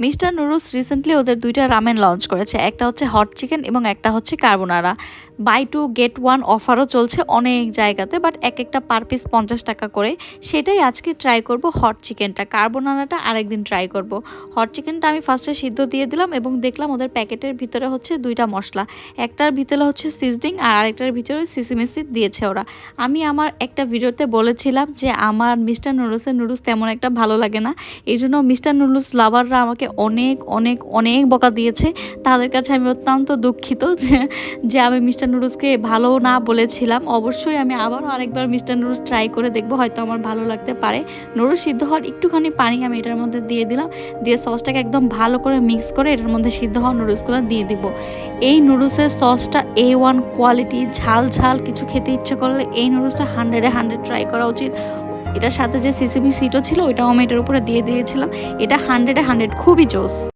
Mister noodles recently ওদের ২টা ramen launch করেছে। একটা হচ্ছে হট চিকেন এবং একটা হচ্ছে কার্বোনারা। বাই 2 গেট 1 অফারও চলছে অনেক জায়গাতে, বাট একেকটা পার পিস ৳৫০ করে। সেটাই আজকে ট্রাই করব হট চিকেনটা। কার্বোনারাটা আরেকদিন ট্রাই করব। হট চিকেনটা আমি ফার্স্টে সিদ্ধ দিয়ে দিলাম এবং দেখলাম ওদের প্যাকেটের ভিতরে হচ্ছে ২টা মসলা। একটার ভিতরে হচ্ছে সিজনিং আর আরেকটার ভিতরে সিসিমি সিড দিয়েছে ওরা। আমি আমার একটা ভিডিওতে বলেছিলাম যে আমার মিস্টার নুডলসের নুডলস তেমন একটা ভালো লাগে না। এইজন্য মিস্টার নুডলস লাভাররা আমাকে অনেক অনেক অনেক বকা দিয়েছে। তাদের কাছে আমি অত্যন্ত দুঃখিত যে আমি মিস্টার নুডলসকে ভালো না বলেছিলাম। অবশ্যই আমি আবারও আরেকবার মিস্টার নুডলস ট্রাই করে দেখব, হয়তো আমার ভালো লাগতে পারে। নুডলস সিদ্ধ হওয়ার একটুখানি পানি আমি এটার মধ্যে দিয়ে দিলাম। দিয়ে সসটাকে একদম ভালো করে মিক্স করে এটার মধ্যে সিদ্ধ হওয়া নুডলসগুলো দিয়ে দিব। এই নুডলসের সসটা A1 কোয়ালিটি। ঝাল ঝাল কিছু খেতে ইচ্ছে করলে এই নুডলসটা 100-এ 100 ট্রাই করা উচিত। এটার সাথে যে সিসিমি সিডও ছিল ওইটাও আমি এটার উপরে দিয়ে দিয়েছিলাম। এটা 100-এ 100 খুবই জোস।